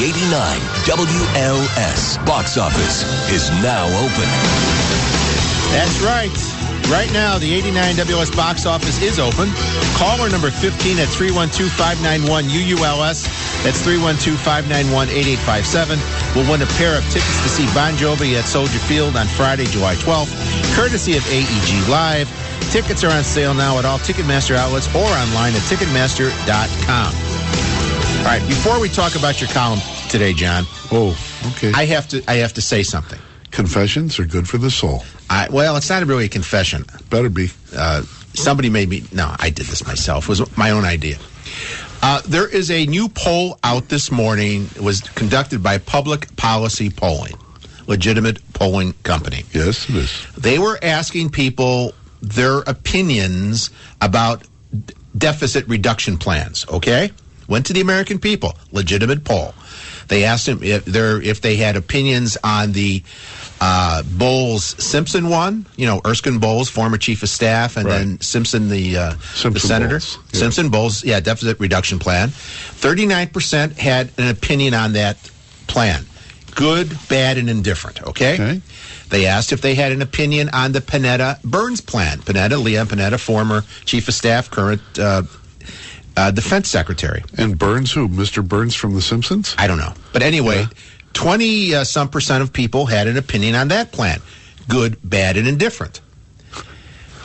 The 89 WLS box office is now open. That's right. Right now, the 89 WLS box office is open. Caller number 15 at 312-591-UULS. That's 312-591-8857. We'll win a pair of tickets to see Bon Jovi at Soldier Field on Friday, July 12th, courtesy of AEG Live. Tickets are on sale now at all Ticketmaster outlets or online at Ticketmaster.com. All right, before we talk about your column today, John. Oh, okay. I have to say something. Confessions are good for the soul. Well, it's not really a confession. Better be. Somebody made me. No, I did this myself. It was my own idea. There is a new poll out this morning. It was conducted by Public Policy Polling, legitimate polling company. Yes, it is. They were asking people their opinions about deficit reduction plans, okay? Went to the American people, legitimate poll. They asked them if they had opinions on the Bowles-Simpson one, Erskine Bowles, former chief of staff, and then Simpson, the senator. Bowles. Yeah. Simpson-Bowles, deficit reduction plan. 39% had an opinion on that plan. Good, bad, and indifferent, okay? They asked if they had an opinion on the Panetta-Burns plan. Leon Panetta, former chief of staff, current defense secretary. And Burns, who? Mr. Burns from The Simpsons? I don't know. But anyway, 20% of people had an opinion on that plan. Good, bad, and indifferent.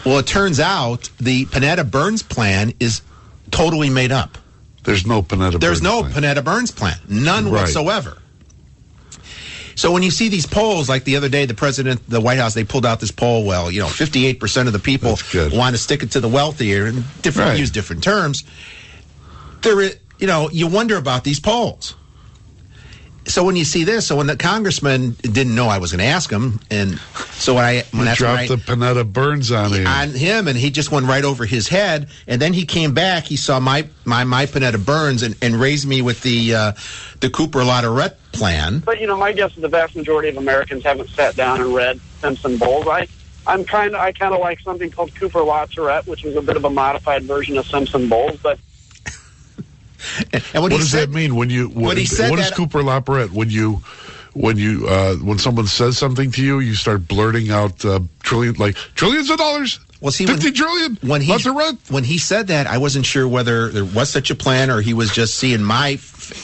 Well, it turns out the Panetta-Burns plan is totally made up. There's no Panetta-Burns There's no plan. Panetta-Burns plan. None whatsoever. So when you see these polls, like the other day, the White House, they pulled out this poll, 58% of the people want to stick it to the wealthier, and use different terms. You wonder about these polls. So when you see this, when the congressman didn't know I was going to ask him, and so when dropped the Panetta-Burns on him, and he just went right over his head, and then he came back, he saw my Panetta-Burns and raised me with the Cooper Latourette plan. But my guess is the vast majority of Americans haven't sat down and read Simpson-Bowles. I kind of like something called Cooper Latourette, which was a bit of a modified version of Simpson-Bowles, but. And what does that mean when you? What is Cooper Latourette? When someone says something to you, you start blurting out trillions of dollars. Well, see, 50 trillion. When he said that, I wasn't sure whether there was such a plan or he was just seeing my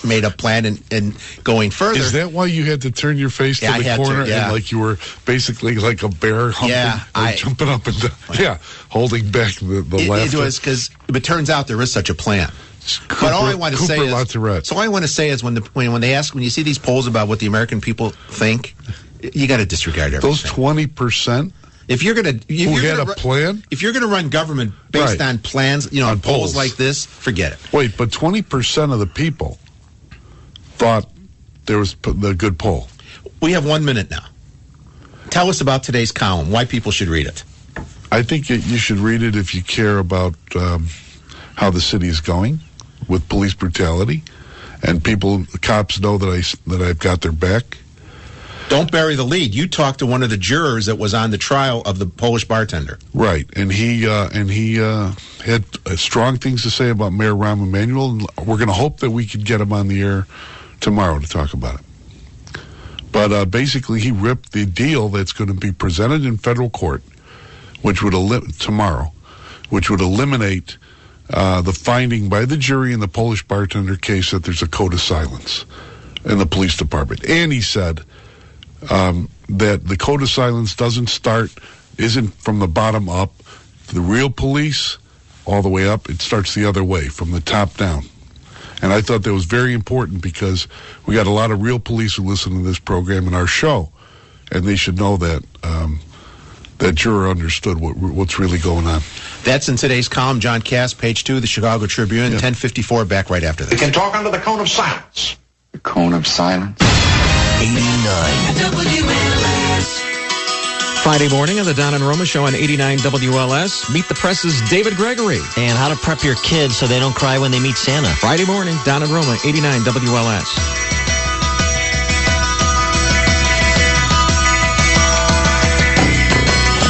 made-up plan and going further. Is that why you had to turn your face to the corner and like you were basically like a bear humping, jumping up and down, holding back the laughter? It was because it turns out there is such a plan. But all I want to say is, when you see these polls about what the American people think, you got to disregard everything. Those 20%. If you're going to run government based on plans, on polls like this, forget it. Wait, but 20% of the people thought there was a good poll. We have 1 minute now. Tell us about today's column. Why people should read it. I think you should read it if you care about how the city is going with police brutality, and cops know that I've got their back. Don't bury the lead. You talked to one of the jurors that was on the trial of the Polish bartender. Right, and he had strong things to say about Mayor Rahm Emanuel, and we're going to hope that we could get him on the air tomorrow to talk about it. But basically, he ripped the deal that's going to be presented in federal court, which would tomorrow, which would eliminate the finding by the jury in the Polish bartender case that there's a code of silence in the police department. And he said that the code of silence isn't from the bottom up, the real police, all the way up. It starts the other way, from the top down. And I thought that was very important because we got a lot of real police who listen to this program and our show, and they should know that that juror understood what's really going on. That's in today's column. John Cass, page 2, the Chicago Tribune, 10:54, back right after this. We can talk under the cone of silence. The cone of silence? 89 WLS. Friday morning on the Don and Roma Show on 89 WLS. Meet the Press's David Gregory. And how to prep your kids so they don't cry when they meet Santa. Friday morning, Don and Roma, 89 WLS.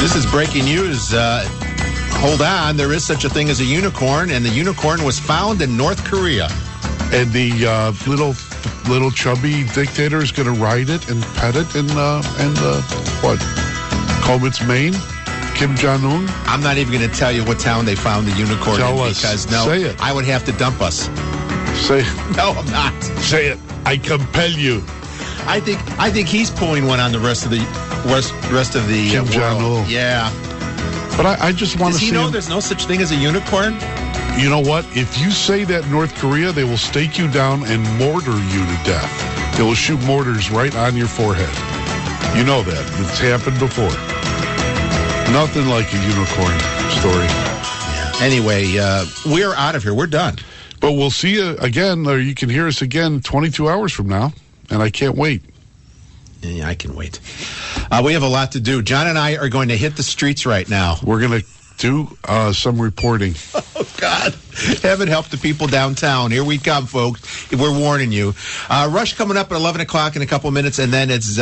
This is breaking news. Hold on. There is such a thing as a unicorn, and the unicorn was found in North Korea. And the little little chubby dictator is going to ride it and pet it and what? Comb its mane? Kim Jong-un? I'm not even going to tell you what town they found the unicorn Tell in us. because no, Say it. I would have to dump us. Say No, I'm not. Say it. I compel you. I think he's pulling one on the rest of the Kim world. Jong-un. Yeah. But I just want to Does see he know him. there's no such thing as a unicorn? You know what? If you say that in North Korea, they will stake you down and mortar you to death. They will shoot mortars right on your forehead. You know that. It's happened before. Nothing like a unicorn story. Anyway, we're out of here. We're done. But we'll see you again, or you can hear us again 22 hours from now, and I can't wait. Yeah, I can wait. We have a lot to do. John and I are going to hit the streets right now. We're going to do some reporting. Oh, God. Heaven help the people downtown. Here we come, folks. We're warning you. Rush coming up at 11 o'clock in a couple minutes, and then it's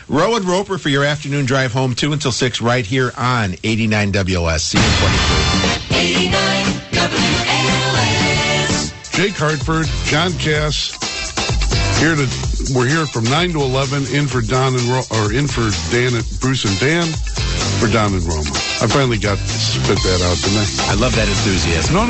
Rowan Roper for your afternoon drive home, 2 until 6, right here on 89 WLS. See you in 23. 89 WLS. Jake Hartford, John Cass, we're here from 9 to 11, in for Dan and Bruce and Dan, for Don and Roma. I finally got to spit that out, didn't I? I love that enthusiasm. No.